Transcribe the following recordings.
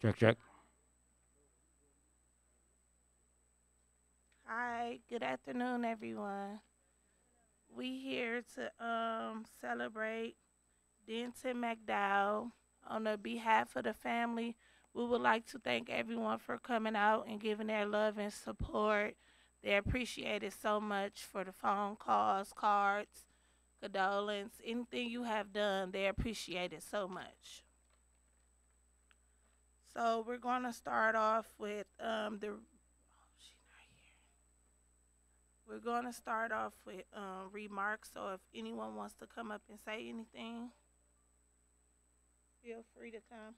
Check, check. Hi, good afternoon, everyone. We here to celebrate Denton McDowell. On the behalf of the family, we would like to thank everyone for coming out and giving their love and support. They appreciate it so much for the phone calls, cards, condolence, anything you have done. They appreciate it so much. So we're going to start off with the. We're going to start off with remarks. So if anyone wants to come up and say anything, feel free to come.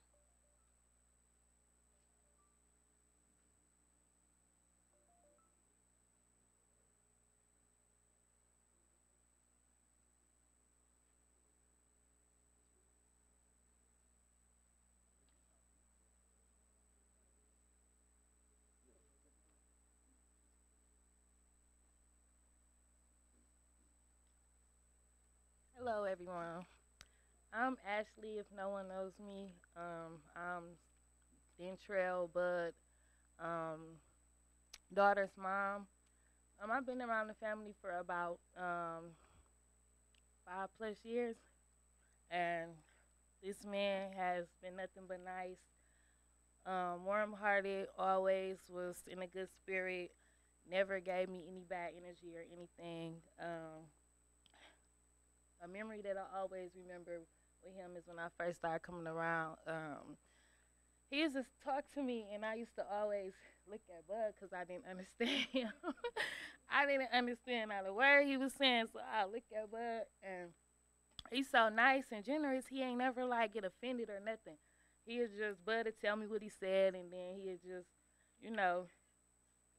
Hello, everyone. I'm Ashley. If no one knows me, I'm Dentrell, but um, daughter's mom. I've been around the family for about 5+ years, and this man has been nothing but nice, warm-hearted. Always was in a good spirit. Never gave me any bad energy or anything. A memory that I always remember with him is when I first started coming around. He used to talk to me, and I used to always look at Bud because I didn't understand him. I didn't understand all the word he was saying, so I look at Bud, and he's so nice and generous. He ain't never like get offended or nothing. He is just Bud to tell me what he said, and then he'd just, you know,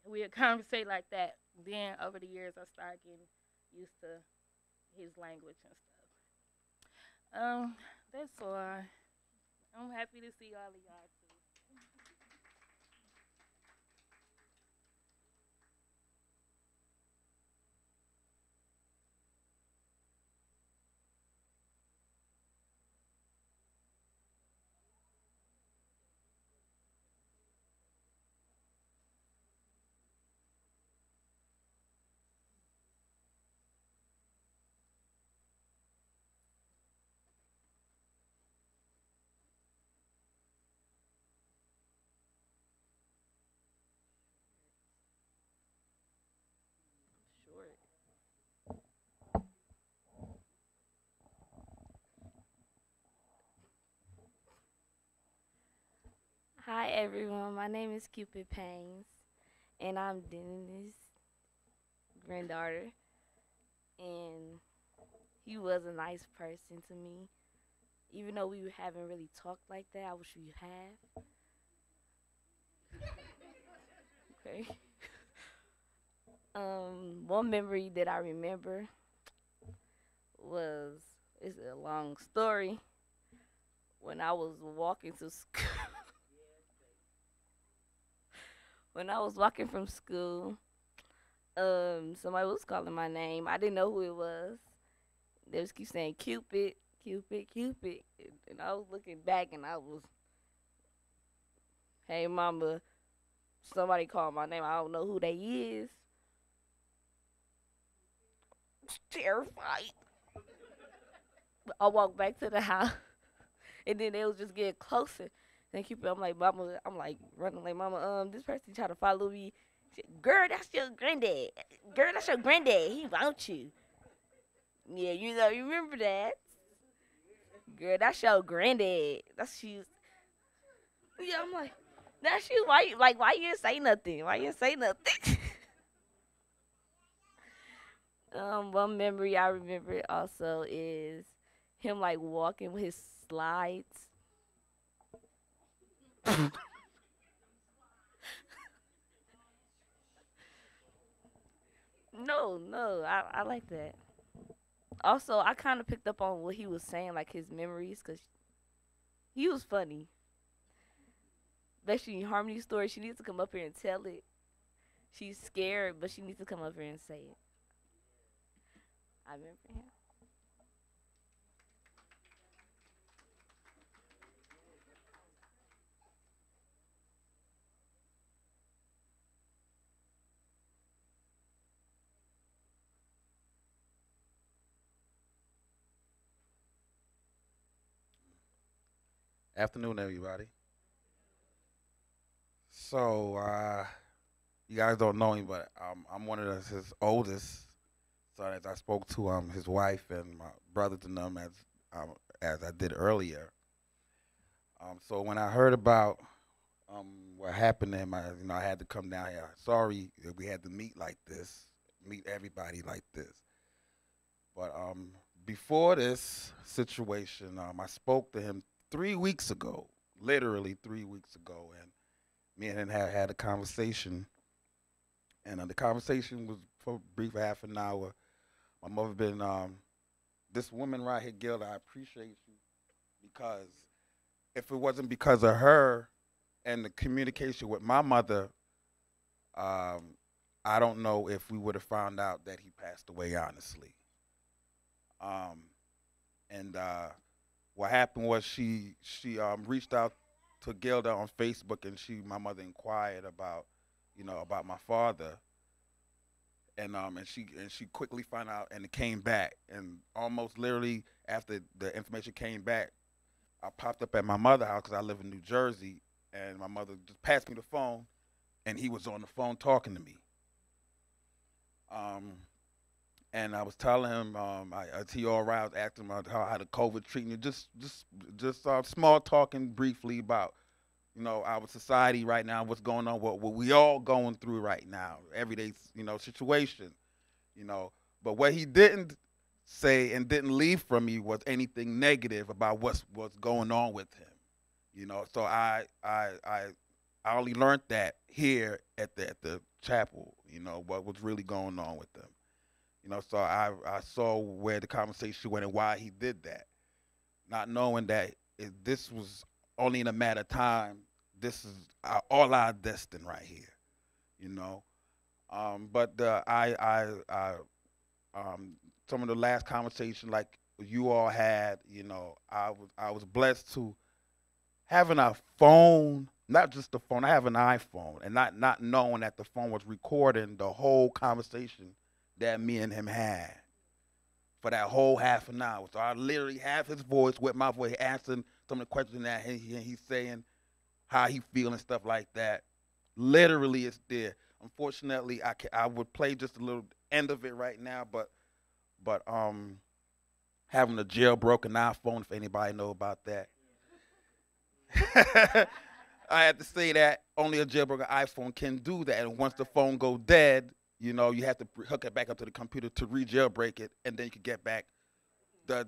we'd conversate like that. Then over the years, I started getting used to his language and stuff. That's all. I'm happy to see all of y'all too. Short. Hi everyone, my name is Cupid Pains, and I'm Dennis' granddaughter. And he was a nice person to me, even though we haven't really talked like that. I wish we have. Okay. One memory that I remember was it's a long story. When I was walking to school, when I was walking from school, somebody was calling my name. I didn't know who it was. They just keep saying Cupid, Cupid, Cupid, and I was looking back and I was, hey mama, somebody called my name. I don't know who they is. Terrified. I walked back to the house, and then they was just getting closer. And Cupid, I'm like, mama, I'm like running like, mama, this person trying to follow me. She said, girl, that's your granddad. Girl, that's your granddad. He wants you. Yeah, you remember that. Girl, that's your granddad. That's you. Yeah, I'm like, that's you. Why you didn't say nothing? Why you didn't say nothing? One memory I remember also is him like walking with his slides. No, no, I like that. Also, I kind of picked up on what he was saying, like his memories, cause he was funny. Especially Harmony's story, she needs to come up here and tell it. She's scared, but she needs to come up here and say it. I remember him. Afternoon, everybody. So, you guys don't know him, but I'm one of his oldest sons. I spoke to his wife and my brother to them as I did earlier. So when I heard about what happened to him, I had to come down here. Sorry that we had to meet like this, meet everybody like this. But before this situation, I spoke to him 3 weeks ago, literally 3 weeks ago, and me and him had a conversation, and the conversation was for a brief half an hour. My mother been this woman right here, Gilda. I appreciate you because if it wasn't because of her and the communication with my mother, um, I don't know if we would have found out that he passed away. Honestly, um, and what happened was she reached out to Gilda on Facebook, and my mother inquired about about my father, and she quickly found out, and it came back, and almost literally after the information came back, I popped up at my mother's house because I live in New Jersey, and my mother just passed me the phone, and he was on the phone talking to me. Um, and I was telling him, is he all right? I was asking him about how the COVID treating you, just small talking briefly about our society right now, what's going on, what we all going through right now, everyday situation, you know. But what he didn't say and didn't leave from me was anything negative about what's going on with him, So I only learned that here at the chapel, what was really going on with them, So I saw where the conversation went and why he did that, not knowing that this was only in a matter of time. This is all our destiny right here, you know. But I some of the last conversation like you all had, I was blessed to having a phone, not just the phone. I have an iPhone, and not knowing that the phone was recording the whole conversation that me and him had for that whole half an hour. So I literally have his voice with my voice answering some of the questions that he's saying, how he feel and stuff like that. Literally, it's there. Unfortunately, I would play just a little end of it right now, but having a jailbroken iPhone, if anybody know about that, I had to say that only a jailbroken iPhone can do that. And once the phone go dead, you have to hook it back up to the computer to re-jailbreak it, and then you can get back the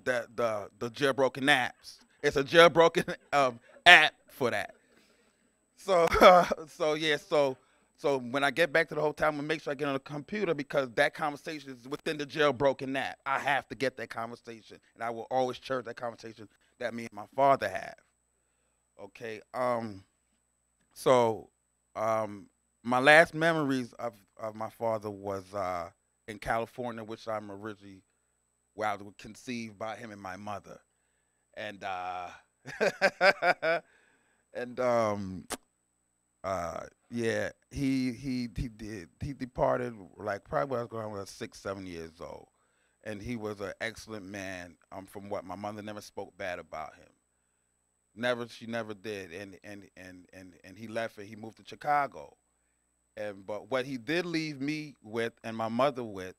jailbroken apps. It's a jailbroken app for that. So so yeah, so when I get back to the hotel, I'm gonna make sure I get on the computer because that conversation is within the jailbroken app. I have to get that conversation, and I will always cherish that conversation that me and my father have. Okay. So my last memories of my father was in California, which I'm originally where I was conceived by him and my mother, and and yeah, he departed like probably when I was going was 6 7 years old, and he was an excellent man. From what my mother never spoke bad about him. Never, she never did, and he left and he moved to Chicago. And but what he did leave me with and my mother with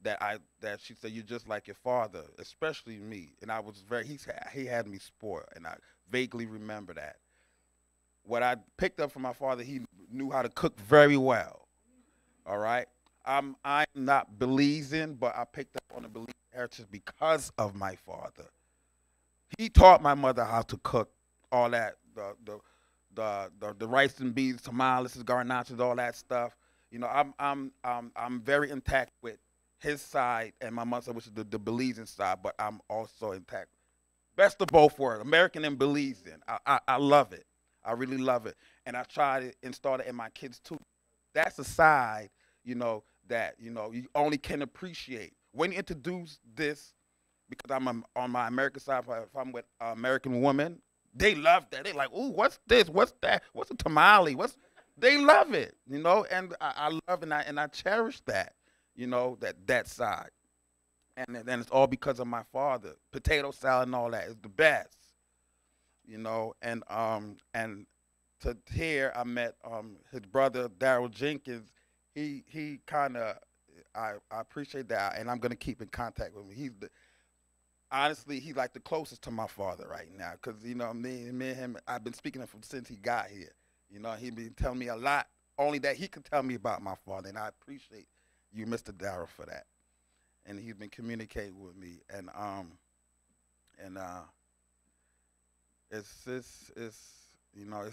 that she said, you're just like your father, especially me. And I was he had me spoiled, and I vaguely remember that. What I picked up from my father, he knew how to cook very well. All right. I'm not Belizean, but I picked up on the Belizean heritage because of my father. He taught my mother how to cook all that the rice and beans, tamales, garnachos, all that stuff. I'm very intact with his side and my mother, which is the Belizean side, but I'm also intact. Best of both worlds, American and Belizean. I love it. I really love it, and I try to install it in my kids too. That's a side, that you only can appreciate when you introduce this because on my American side. If I'm with American women, they love that. They like, ooh, what's this? What's that? What's a tamale? What's They love it, and I love and I cherish that, that side, and then it's all because of my father. Potato salad and all that is the best. and to here I met his brother Daryl Jenkins. He kind of I appreciate that, and I'm gonna keep in contact with him. Honestly, he's like the closest to my father right now, because me and him, I've been speaking to him since he got here. He been telling me a lot, only that he could tell me about my father, and I appreciate you, Mr. Darrell, for that. And he's been communicating with me, and it's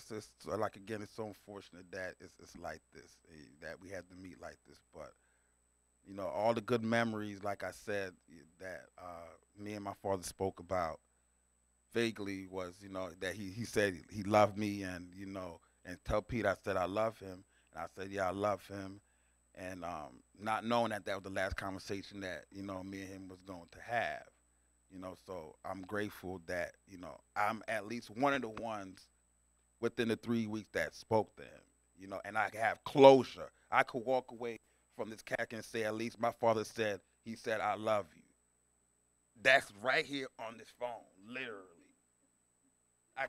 just like, again, it's so unfortunate that it's like this, that we had to meet like this, but all the good memories, like I said, that me and my father spoke about vaguely was, that he said he loved me, and tell Pete I said I love him, and I said, yeah, I love him, and not knowing that that was the last conversation that me and him was going to have. So I'm grateful that I'm at least one of the ones within the 3 weeks that spoke to him. And I have closure. I could walk away from this cat and say, at least my father said, he said, I love you. That's right here on this phone, literally. I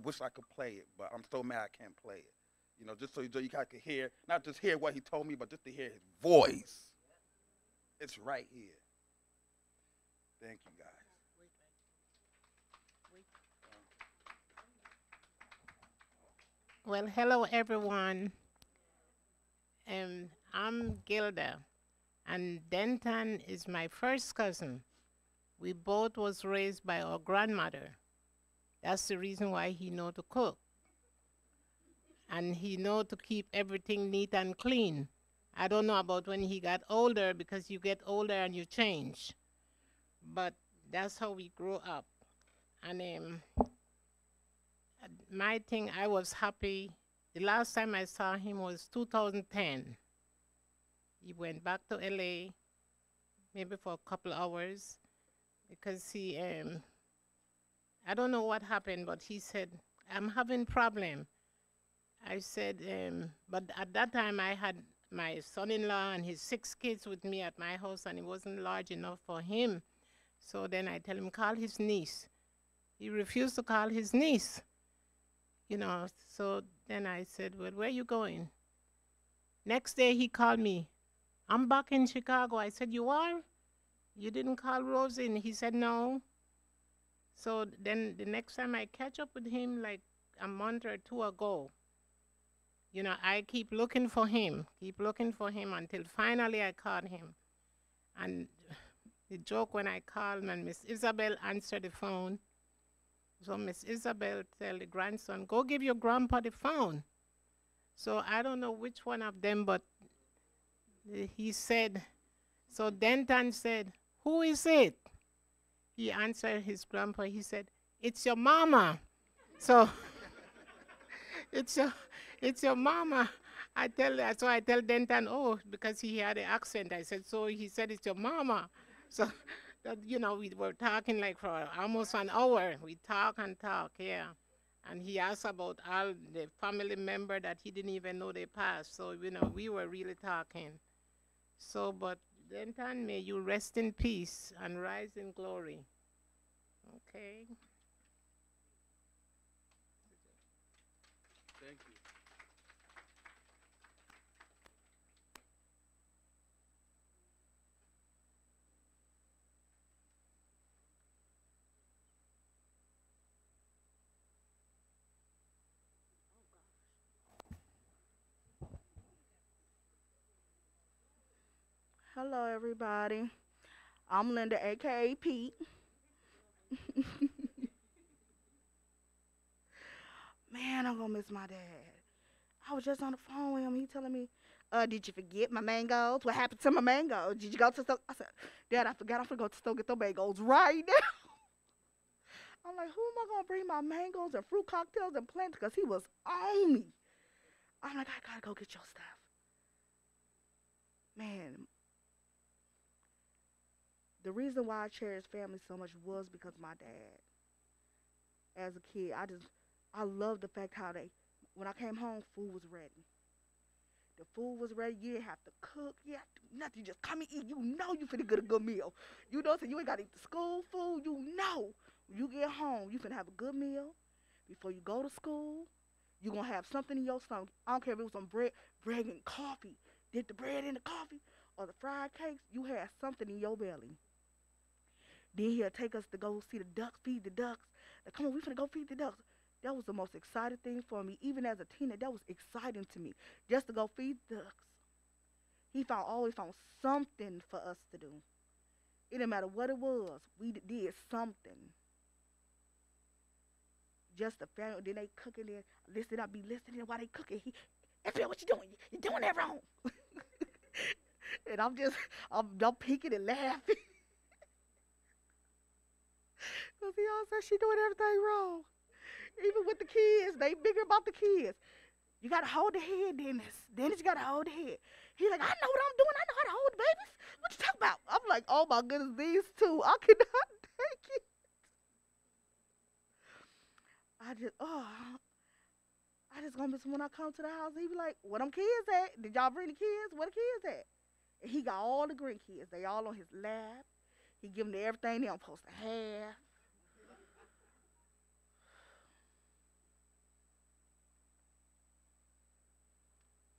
wish I could play it, but I'm so mad I can't play it. Just so you guys could hear, not just hear what he told me, but just to hear his voice. It's right here. Thank you, guys. Well, hello everyone. I'm Gilda, and Denton is my first cousin. We both was raised by our grandmother. That's the reason why he know to cook, and he know to keep everything neat and clean. I don't know about when he got older, because you get older and you change, but that's how we grew up. And my thing, I was happy. The last time I saw him was 2010. He went back to LA, maybe for a couple hours, because I don't know what happened, but he said, I'm having problem. I said, but at that time I had my son-in-law and his 6 kids with me at my house, and it wasn't large enough for him. So then I tell him, call his niece. He refused to call his niece. So then I said, well, where you going? Next day he called me. I'm back in Chicago. I said, you are? You didn't call Rosie? And he said, no. So then the next time I catch up with him, like a month or two ago, I keep looking for him until finally I called him. And the joke, when I called and Miss Isabel answered the phone, so Miss Isabel tell the grandson, go give your grandpa the phone. So I don't know which one of them, but he said, so Denton said, who is it? He answered his grandpa. He said, it's your mama. So it's your mama. So I tell Denton, oh, because he had an accent. I said, so he said, it's your mama. So that, we were talking like for almost an hour. We talk and talk, yeah. And he asked about all the family member that he didn't even know they passed. So, we were really talking. So, but Denton, may you rest in peace and rise in glory. Okay. Thank you. Hello, everybody. I'm Linda, aka Pete. Man, I'm gonna miss my dad. I was just on the phone with him. He telling me, did you forget my mangoes? What happened to my mangoes? Did you go to store? I said, Dad, I forgot. I'm gonna go to store get the mangoes right now. I'm like, who am I gonna bring my mangoes and fruit cocktails and plants? Because he was on me. I'm like, I gotta go get your stuff. Man, the reason why I cherish family so much was because of my dad. As a kid, I love the fact how when I came home, food was ready. The food was ready. You didn't have to cook. You have to nothing. You just come and eat. You know you finna get a good meal. So you ain't gotta eat the school food. When you get home, you finna have a good meal before you go to school. You gonna have something in your stomach. I don't care if it was some bread and coffee. Dip the bread in the coffee or the fried cakes. You had something in your belly. Then he'll take us to go see the ducks, feed the ducks. Like, come on, we finna go feed the ducks. That was the most exciting thing for me. Even as a teenager, that was exciting to me. Just to go feed the ducks. He always found something for us to do. It didn't matter what it was. We did something. Just the family. Then they cooking it. Listen, I be listening while they cooking. Hey, what you doing? You doing that wrong. And I'm peeking and laughing. Because he all said she doing everything wrong. Even with the kids, they bigger about the kids. You gotta hold the head, Dennis. Dennis, you gotta hold the head. He's like, I know what I'm doing. I know how to hold the babies. What you talking about? I'm like, oh my goodness, these two. I cannot take it. I just gonna miss him when I come to the house. He be like, where them kids at? Did y'all bring the kids? Where the kids at? And he got all the grandkids. They all on his lap. He give them everything they don't supposed to have.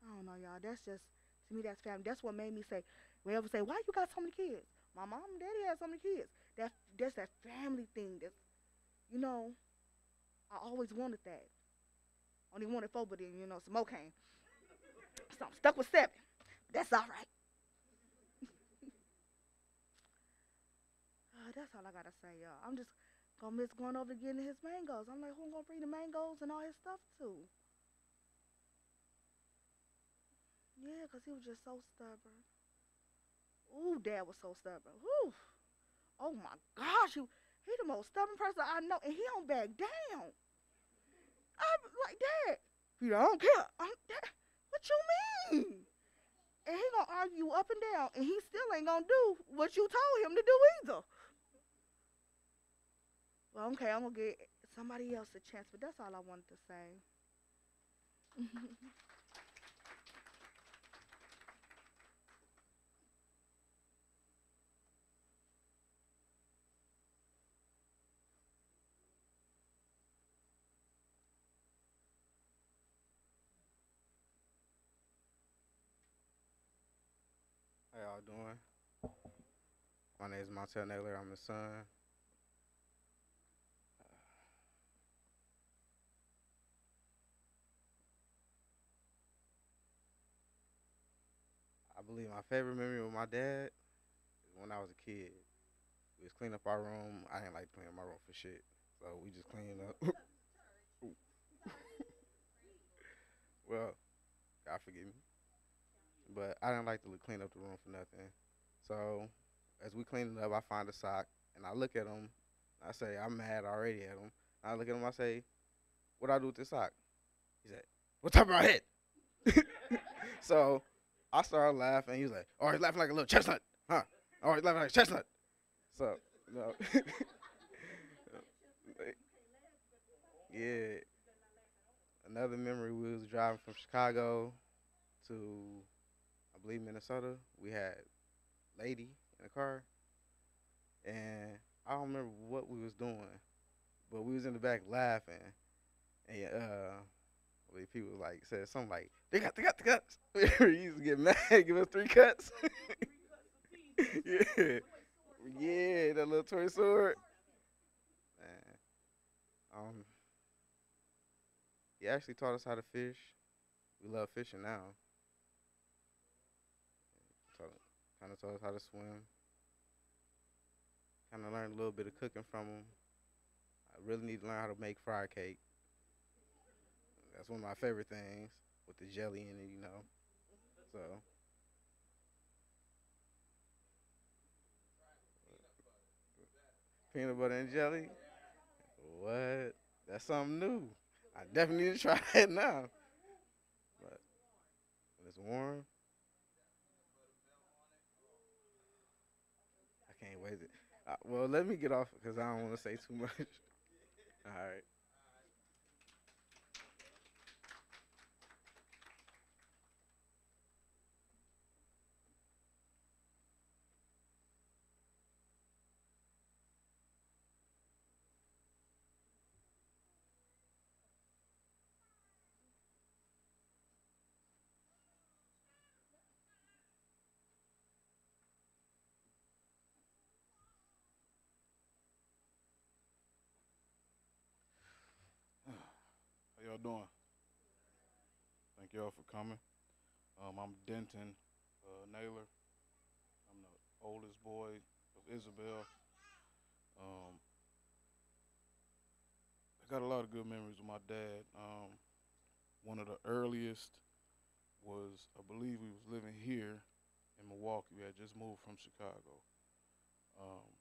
I don't know, y'all. That's just, to me, that's family. That's what made me say, whenever say, why you got so many kids? My mom and daddy had so many kids. That's that family thing. That's, you know, I always wanted that. Only wanted four, but then, some more came. So I'm stuck with seven. That's all right. That's all I got to say, y'all. I'm just going to miss going over getting his mangoes. I'm like, who going to bring the mangoes and all his stuff to? Yeah, 'cause he was just so stubborn. Ooh, Dad was so stubborn. Whew. Oh, my gosh. He the most stubborn person I know, and he don't back down. I'm like, Dad, I don't care. Dad, what you mean? And he gonna argue up and down, and he still ain't gonna do what you told him to do either. Well, okay, I'm gonna get somebody else a chance, but that's all I wanted to say. How y'all doing? My name is Montel Naylor. I'm his son. I believe my favorite memory with my dad is when I was a kid. We was cleaning up our room. I didn't like to clean up my room for shit, so we just cleaned up. Well, God forgive me, but I didn't like to clean up the room for nothing. So as we clean it up, I find a sock and I look at him. I say, I'm mad already at him. I look at him. I say, what do I do with this sock? He said, what type of my head? So I started laughing. He was like, oh, he's laughing like a little chestnut, huh? Oh, he's laughing like a chestnut. So, no. Yeah. Another memory, we was driving from Chicago to, I believe, Minnesota. We had Lady in the car, and I don't remember what we was doing, but we was in the back laughing, and I believe people like said something like, they got the cuts. We used to get mad, give us 3 cuts. Yeah. Yeah, that little toy sword. Man. He actually taught us how to fish. We love fishing now. Kind of taught us how to swim. Kind of learned a little bit of cooking from him. I really need to learn how to make fried cake. That's one of my favorite things with the jelly in it. So, peanut butter and jelly? What? That's something new. I definitely need to try that now. But when it's warm, I can't wait. Well, let me get off because I don't want to say too much. All right. y'all doing? Thank y'all for coming. I'm Denton Naylor. I'm the oldest boy of Isabel. Um, I got a lot of good memories with my dad. One of the earliest was, I believe we was living here in Milwaukee. We had just moved from Chicago. Um,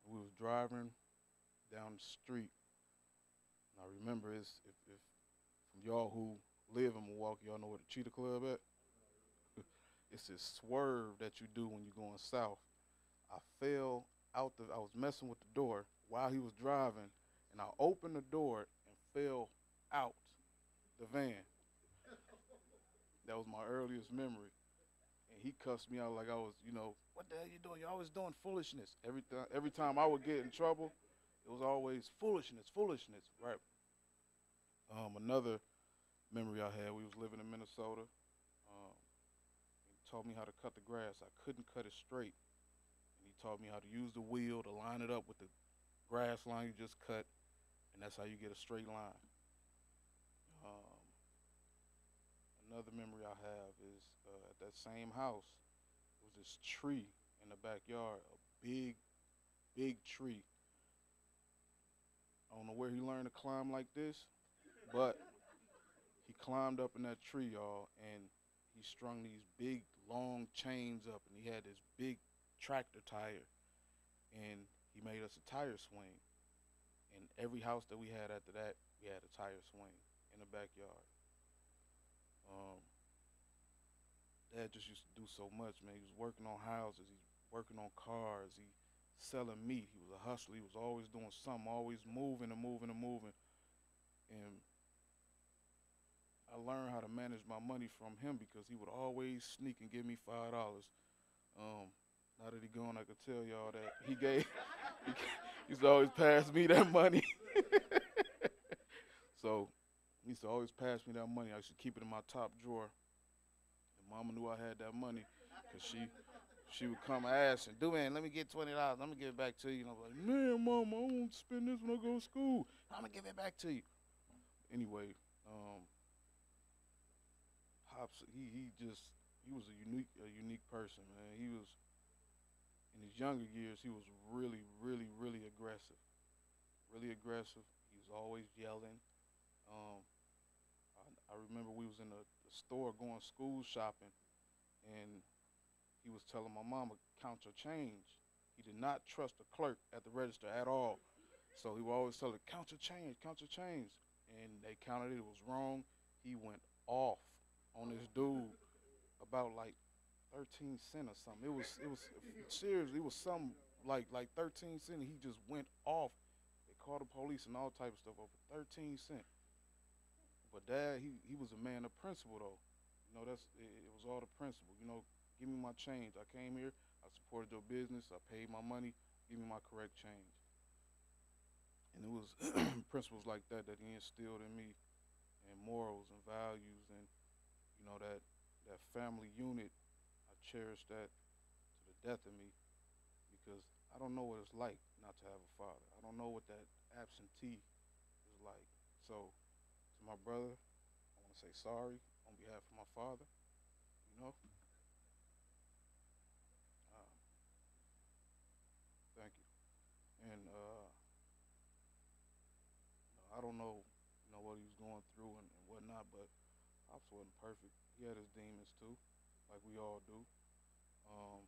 we was driving down the street. And I remember if from y'all who live in Milwaukee, y'all know where the Cheetah Club at? It's this swerve that you do when you're going south. I fell I was messing with the door while he was driving, and I opened the door and fell out the van. That was my earliest memory. And he cussed me out like I was, what the hell you doing? You're always doing foolishness. Every time I would get in trouble, it was always foolishness, foolishness, right? Another memory I had, we was living in Minnesota. He taught me how to cut the grass. I couldn't cut it straight. And he taught me how to use the wheel to line it up with the grass line you just cut, and that's how you get a straight line. Um, Another memory I have is at that same house, there was this tree in the backyard, a big, big tree. I don't know where he learned to climb like this, but he climbed up in that tree, y'all, and he strung these big, long chains up, and he had this big tractor tire, and he made us a tire swing. And every house that we had after that, we had a tire swing in the backyard. Um, Dad just used to do so much, man. He was working on houses, he's working on cars, he selling meat. He was a hustler. He was always doing something, always moving and moving and moving. And I learned how to manage my money from him because he would always sneak and give me $5. Now that he gone, I could tell y'all that he used to always pass me that money. So he used to always pass me that money. I used to keep it in my top drawer. And Mama knew I had that money because she would come asking, "Duane, let me get $20. I'm gonna give it back to you." And I'm like, "Man, Mama, I won't spend this when I go to school. I'm gonna give it back to you." Anyway, Pops, he was a unique person, man. He was in his younger years, he was really, really, really aggressive. Really aggressive. He was always yelling. Um, I remember we was in the store going school shopping, and he was telling my mama, "Count your change." He did not trust the clerk at the register at all. So he would always tell her, "Count your change, count your change." And they counted it, it was wrong. He went off on this dude about like 13 cents or something. It was seriously, it was something like 13 cents. He just went off. They called the police and all type of stuff over 13 cents. But Dad, he was a man of principle though. It was all the principle. Give me my change. I came here, I supported your business, I paid my money, give me my correct change. And it was principles like that he instilled in me, and morals and values, and that family unit. I cherish that to the death of me because I don't know what it's like not to have a father. I don't know what that absentee is like. So to my brother, I want to say sorry on behalf of my father. You know, um, thank you. And I don't know, what he was going through and whatnot, but Pops wasn't perfect. He had his demons too, like we all do. Um,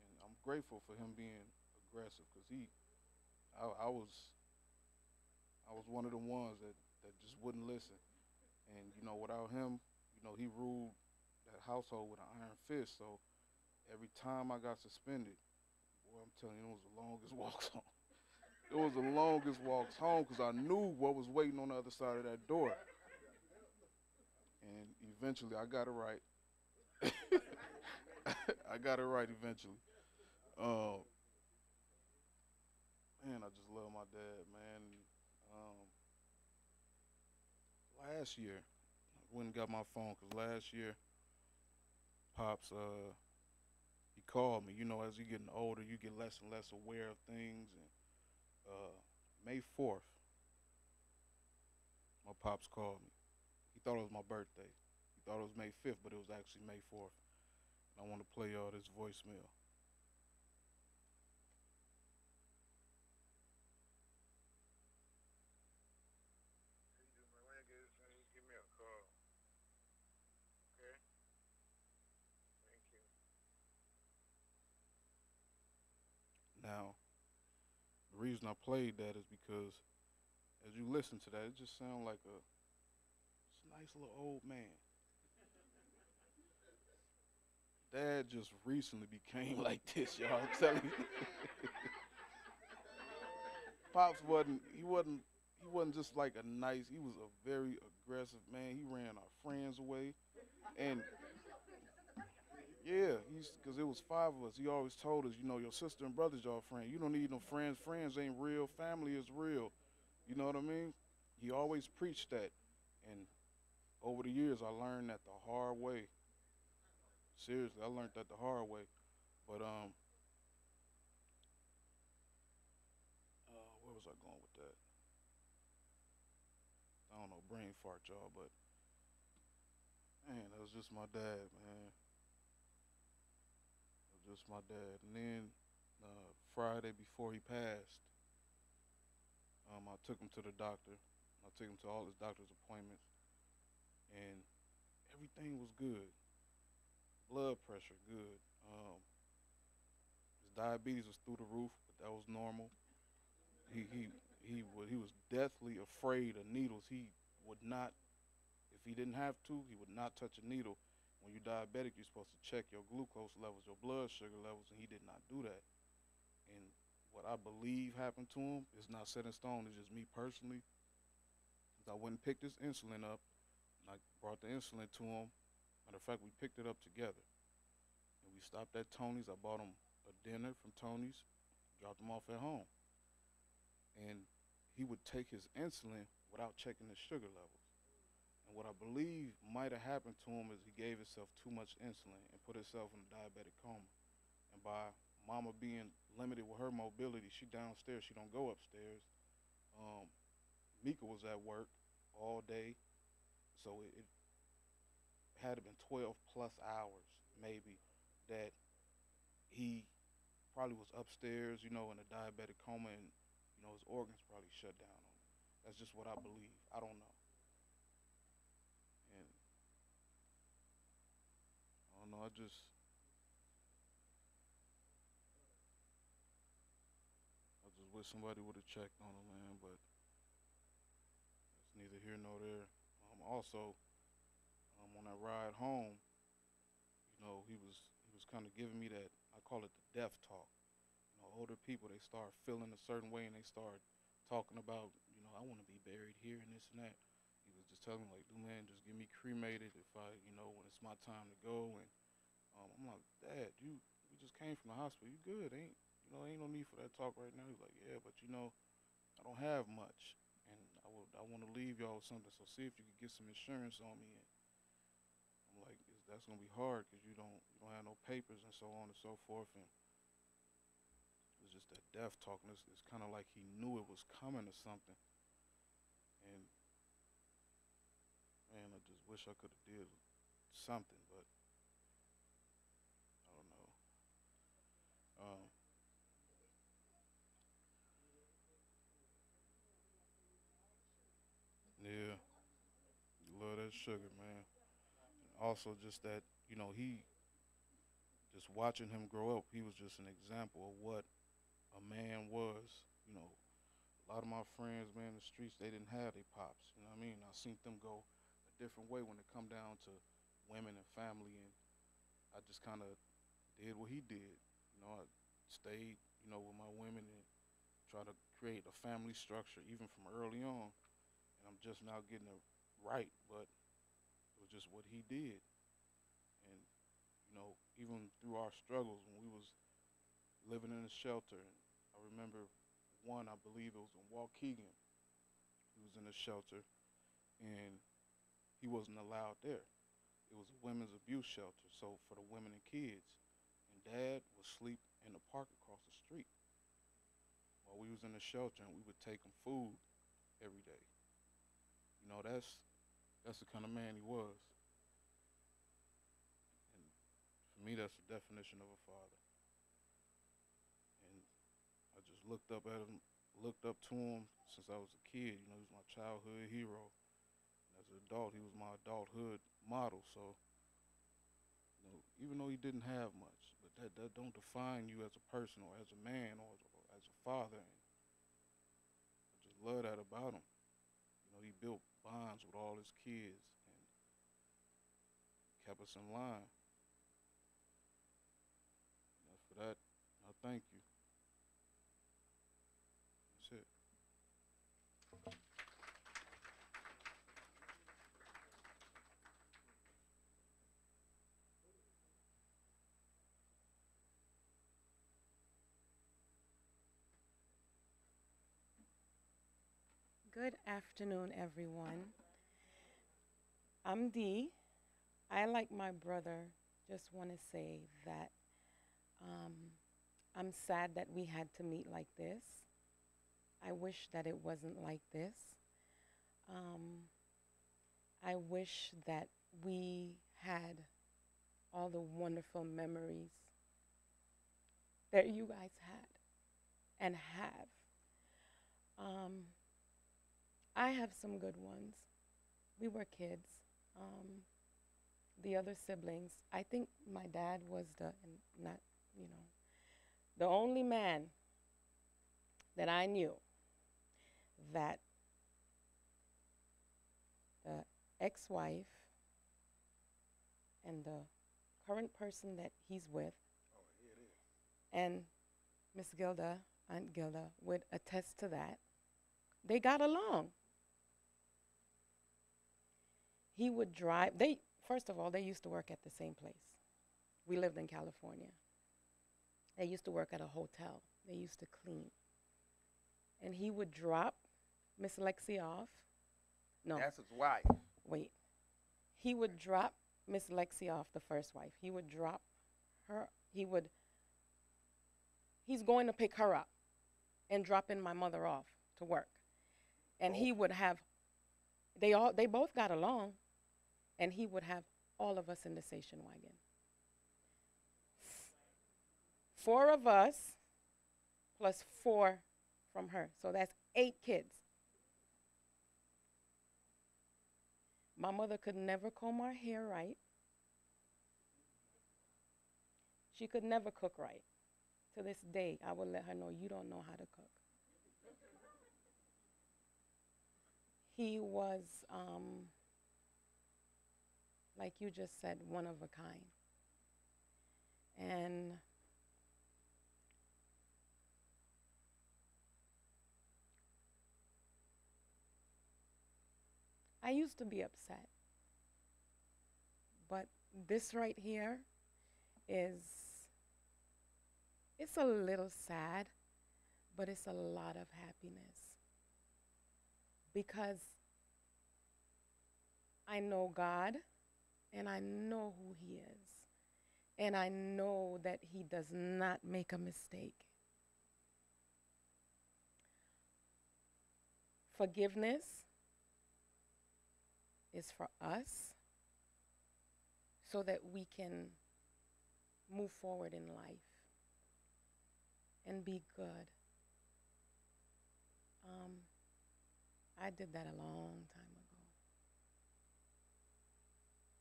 and I'm grateful for him being aggressive because I was one of the ones that just wouldn't listen. And without him, he ruled that household with an iron fist. So every time I got suspended, boy, I'm telling you, it was the longest walks home. It was the longest walks home because I knew what was waiting on the other side of that door. And eventually, I got it right. I got it right eventually. Um, Man, I just love my dad, man. Last year, I went and got my phone because last year, Pops, he called me. As you're getting older, you get less and less aware of things. And May 4th, my pops called me. He thought it was my birthday. He thought it was May 5th, but it was actually May 4th. And I want to play y'all this voicemail. Now, the reason I played that is because as you listen to that, it just sounds like a nice little old man. Dad just recently became like this, y'all. I'm telling you. Pops he wasn't just like a nice, he was a very aggressive man. He ran our friends away. And yeah, because it was five of us. He always told us, your sister and brothers y'all friends. You don't need no friends. Friends ain't real. Family is real. You know what I mean? He always preached that. And over the years, I learned that the hard way. Seriously, I learned that the hard way. But where was I going with that? I don't know, brain fart, y'all. But man, that was just my dad, man. That was just my dad. And then Friday before he passed, I took him to the doctor. I took him to all his doctor's appointments, and everything was good. Blood pressure good. His diabetes was through the roof, but that was normal. He was deathly afraid of needles. He would not, if he didn't have to, he would not touch a needle. When you're diabetic, you're supposed to check your glucose levels, your blood sugar levels, and he did not do that. And what I believe happened to him is not set in stone. It's just me personally. I went and picked his insulin up, and I brought the insulin to him. Matter of fact, we picked it up together. And we stopped at Tony's. I bought him a dinner from Tony's, dropped him off at home. And he would take his insulin without checking his sugar levels. And what I believe might have happened to him is he gave himself too much insulin and put himself in a diabetic coma. And by mama being limited with her mobility, she downstairs, she don't go upstairs. Um, Mika was at work all day, so it had to been 12 plus hours maybe that he probably was upstairs, in a diabetic coma, and his organs probably shut down on him. That's just what I believe. I don't know. And I don't know. I just wish somebody would have checked on him, man. But it's neither here nor there. Also, on that ride home, he was kind of giving me that, I call it the death talk. Older people, they start feeling a certain way and they start talking about, I want to be buried here and this and that. He was just telling me like, dude, man, just get me cremated if I, when it's my time to go. And I'm like, Dad, we just came from the hospital. You good? Ain't no need for that talk right now. He's like, yeah, but I don't have much, and I want to leave y'all with something. So see if you could get some insurance on me. And I'm like, that's gonna be hard because you don't have no papers and so on and so forth. And it was just that death talking. It's kind of like he knew it was coming or something. And man, I just wish I could have did something, but I don't know. Um, yeah, you love that sugar, man. And also just that, he just watching him grow up, he was just an example of what a man was. A lot of my friends, man, in the streets, they didn't have their pops. You know what I mean? I seen them go a different way when it come down to women and family, and I just kind of did what he did. I stayed, with my women and try to create a family structure even from early on. And I'm just now getting it right, but it was just what he did. And even through our struggles when we was living in a shelter, and I remember one, I believe it was in Waukegan. He was in a shelter, and he wasn't allowed there. It was a women's abuse shelter, so for the women and kids. And Dad would sleep in the park across the street while we was in the shelter, and we would take him food every day. You know, that's the kind of man he was. And for me, that's the definition of a father. And I just looked up at him, looked up to him since I was a kid. You know, he was my childhood hero. And as an adult, he was my adulthood model. So, you know, even though he didn't have much, but that don't define you as a person or as a man or as a father. And I just love that about him. You know, he built bonds with all his kids and kept us in line. You know, for that, I thank you. That's it. Good afternoon, everyone. I'm Dee. I, like my brother, just want to say that um, I'm sad that we had to meet like this. I wish that it wasn't like this. Um, I wish that we had all the wonderful memories that you guys had and have. Um, I have some good ones. We were kids. The other siblings, I think my dad was not, you know, the only man that I knew that the ex-wife and the current person that he's with, and Miss Gilda, Aunt Gilda, would attest to that. They got along. He would drive. First of all, they used to work at the same place. We lived in California. They used to work at a hotel. They used to clean. And he would drop Miss Lexi off. No, That's his wife. wait. He would drop Miss Lexi off, the first wife. He would drop her. He's going to pick her up and dropping my mother off to work. And he would have, they both got along, and he would have all of us in the station wagon. 4 of us plus 4 from her. So that's 8 kids. My mother could never comb our hair right. She could never cook right. To this day, I would let her know, you don't know how to cook. He was, like you just said, one of a kind. And I used to be upset. But this right here it's a little sad, but it's a lot of happiness. Because I know God, and I know who He is. And I know that He does not make a mistake. Forgiveness is for us so that we can move forward in life and be good. I did that a long time ago.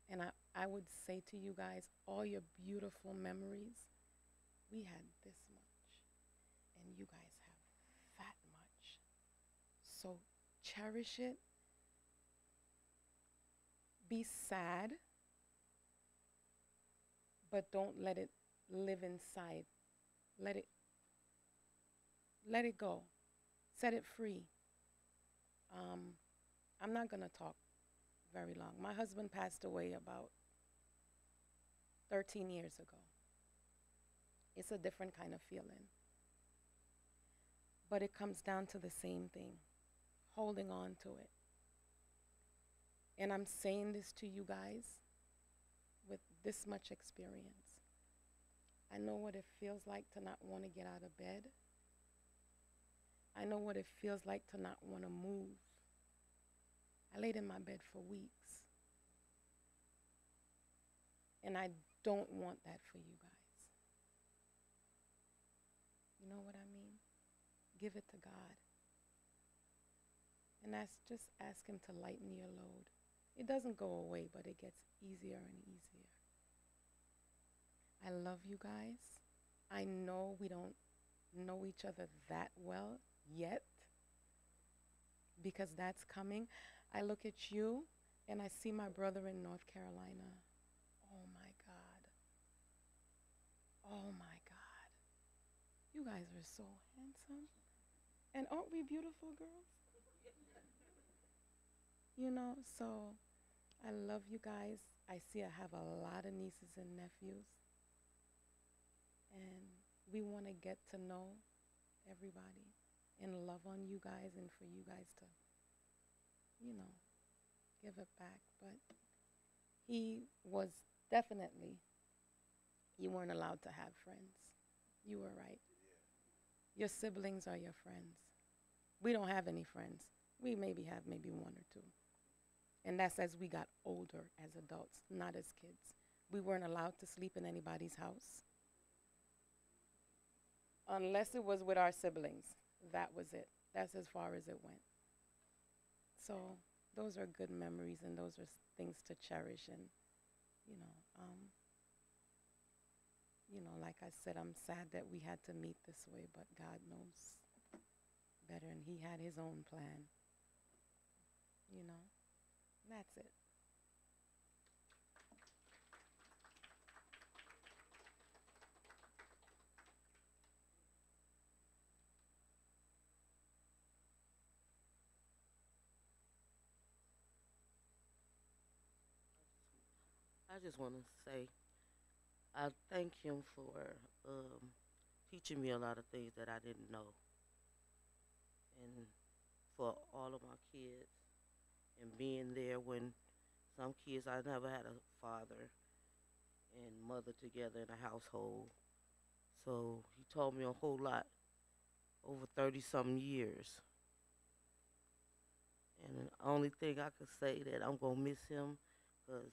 And I would say to you guys, all your beautiful memories, we had this much, and you guys have that much. So cherish it. Be sad, but don't let it live inside. Let it go. Set it free. I'm not going to talk very long. My husband passed away about 13 years ago. It's a different kind of feeling. But it comes down to the same thing, holding on to it. And I'm saying this to you guys with this much experience. I know what it feels like to not want to get out of bed. I know what it feels like to not want to move. I laid in my bed for weeks. And I don't want that for you guys. You know what I mean? Give it to God. And just ask Him to lighten your load. It doesn't go away, but it gets easier and easier. I love you guys. I know we don't know each other that well yet because that's coming. I look at you and I see my brother in North Carolina. Oh my God. Oh my God. You guys are so handsome. And aren't we beautiful girls? You know, so I love you guys. I see I have a lot of nieces and nephews. And we want to get to know everybody and love on you guys and for you guys to, you know, give it back. But he was definitely, you weren't allowed to have friends. You were right. Your siblings are your friends. We don't have any friends. We maybe have maybe one or two. And that's as we got older as adults, not as kids. We weren't allowed to sleep in anybody's house. Unless it was with our siblings. That was it. That's as far as it went. So those are good memories and those are things to cherish. And, like I said, I'm sad that we had to meet this way, but God knows better and He had His own plan. That's it. I just want to say I thank him for teaching me a lot of things that I didn't know, and for all of my kids, and being there when some kids I never had a father and mother together in a household. So he taught me a whole lot over 30 some years. And the only thing I could say that I'm going to miss him because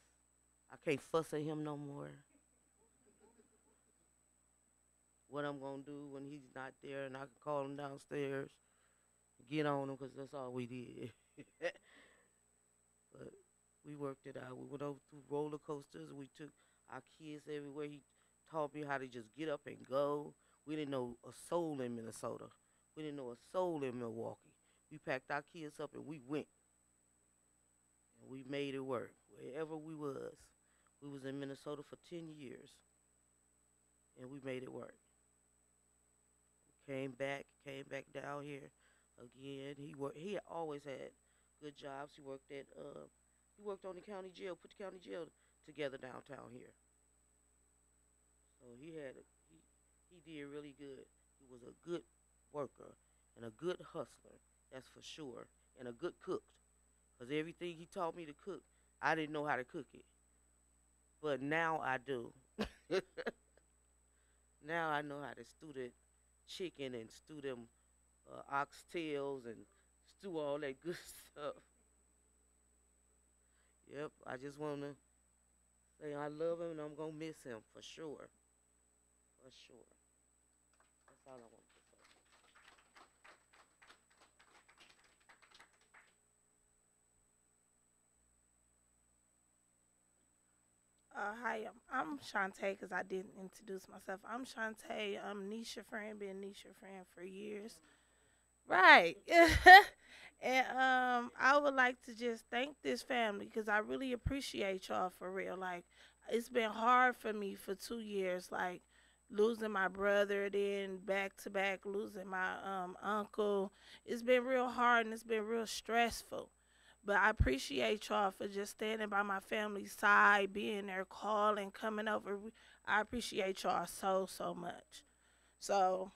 I can't fuss at him no more. What I'm going to do when he's not there and I can call him downstairs, get on him because that's all we did. But we worked it out. We went over through roller coasters. We took our kids everywhere. He taught me how to just get up and go. We didn't know a soul in Minnesota. We didn't know a soul in Milwaukee. We packed our kids up and we went. And we made it work wherever we was. We was in Minnesota for 10 years. And we made it work. Came back down here again. He always had good jobs. He worked on the county jail, put the county jail together downtown here. So he did really good. He was a good worker and a good hustler, that's for sure, and a good cook. Because everything he taught me to cook, I didn't know how to cook it. But now I do. Now I know how to stew the chicken and stew them oxtails and stew all that good stuff. Yep, I just want to say I love him and I'm going to miss him for sure. For sure. That's all I want to say. Hi, I'm Shantae because I didn't introduce myself. I'm Shantae. I'm Nisha friend, been Nisha friend for years. Right. And I would like to just thank this family because I really appreciate y'all for real. Like, it's been hard for me for 2 years, like losing my brother, then back to back losing my uncle. It's been real hard and it's been real stressful. But I appreciate y'all for just standing by my family's side, being there, calling, coming over. I appreciate y'all so, so much. So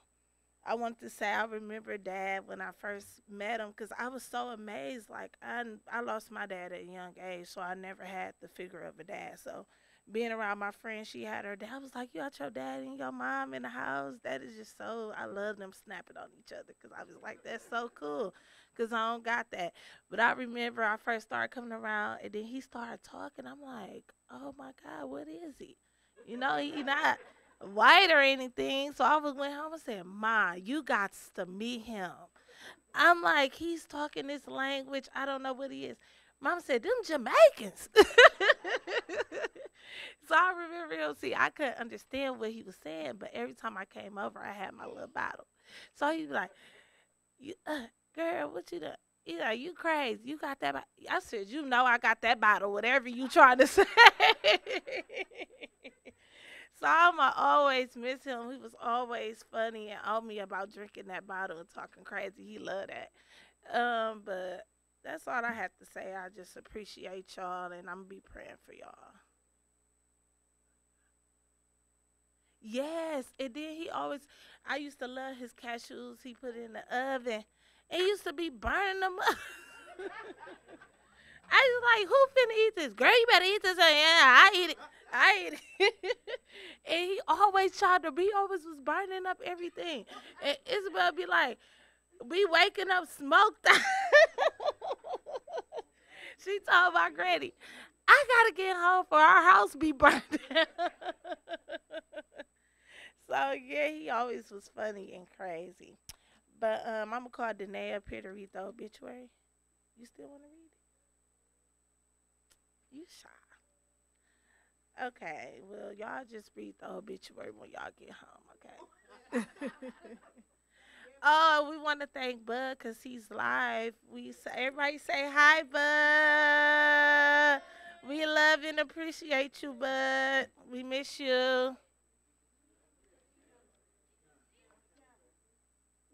I want to say I remember Dad when I first met him because I was so amazed. Like, I lost my dad at a young age, so I never had the figure of a dad. So being around my friend, she had her dad. I was like, you got your dad and your mom in the house. That is just so, I love them snapping on each other because I was like, that's so cool because I don't got that. But I remember I first started coming around and then he started talking. I'm like, oh my God, what is he? You know, he not white or anything. So I went home and said, Ma, you got to meet him. I'm like, he's talking this language. I don't know what he is. Mom said, them Jamaicans. So I remember him, see, I couldn't understand what he was saying, but every time I came over, I had my little bottle. So he'd be like, you, girl, what you done? You know, you crazy. You got that bottle. I said, you know I got that bottle, whatever you trying to say. So I'ma always miss him. He was always funny and on me about drinking that bottle and talking crazy. He loved that. But that's all I have to say. I just appreciate y'all and I'm gonna be praying for y'all. Yes, and then he always I used to love his cashews he put in the oven. It used to be burning them up. I was like, who finna eat this? Girl, you better eat this. Yeah, I eat it. I eat it. And he always tried to be, always was burning up everything. And Isabel be like, we waking up smoked out. She told my granny, I gotta get home for our house be burned down. So yeah, he always was funny and crazy. But I'm gonna call Danae up here to read the obituary. You still wanna read it? You shy. Okay, well, y'all just read the obituary when y'all get home, okay? Oh, we want to thank Bud because he's live. Everybody say hi, Bud. We love and appreciate you, Bud. We miss you.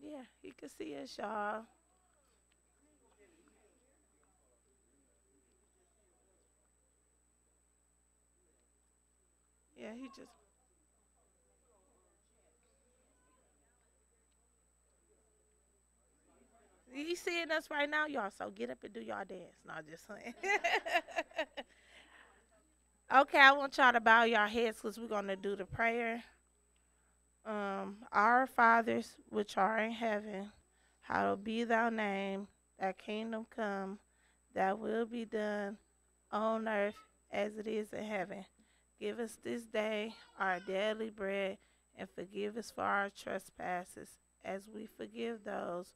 Yeah, he can see us, y'all. Yeah, he just. He's seeing us right now, y'all. So get up and do y'all dance. Not just saying. Okay, I want y'all to bow your heads because we're gonna do the prayer. Our fathers which are in heaven, hallowed be thy name, thy kingdom come, thy will be done on earth as it is in heaven. Give us this day our daily bread and forgive us for our trespasses as we forgive those.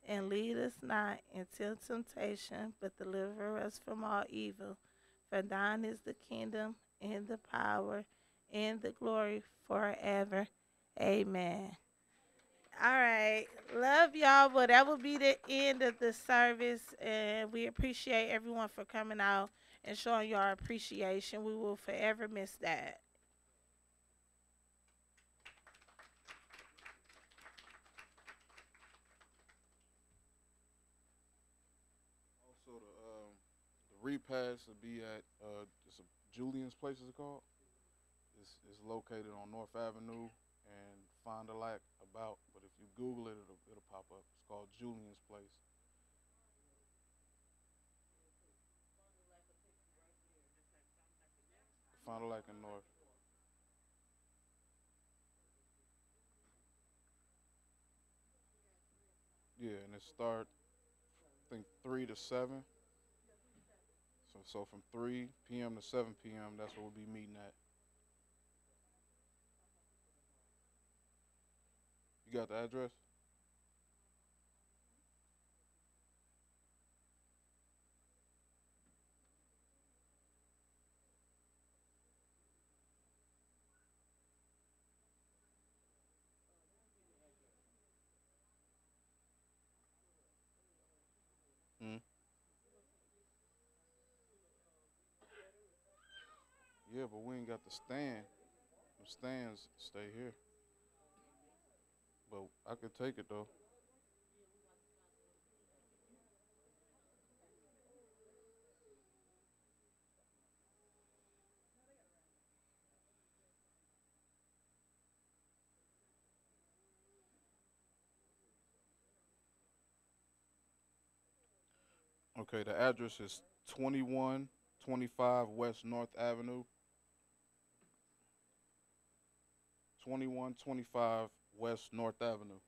And lead us not into temptation, but deliver us from all evil. For thine is the kingdom and the power and the glory forever. Amen. All right. Love y'all. Well, that will be the end of the service. And we appreciate everyone for coming out and showing your appreciation. We will forever miss that. Also, the repast will be at it's a Julian's place. Is it called? It's located on North Avenue and Fond du Lac about. But if you Google it, it'll pop up. It's called Julian's place. Fond du Lac and North. Yeah, and it start I think 3 to 7. So from 3 p.m. to 7 p.m. That's what we'll be meeting at. You got the address? Hmm. Yeah, but we ain't got the stand. The stands stay here. But I could take it though. Okay, the address is 21. 25 West North Avenue. 2125 West North Avenue.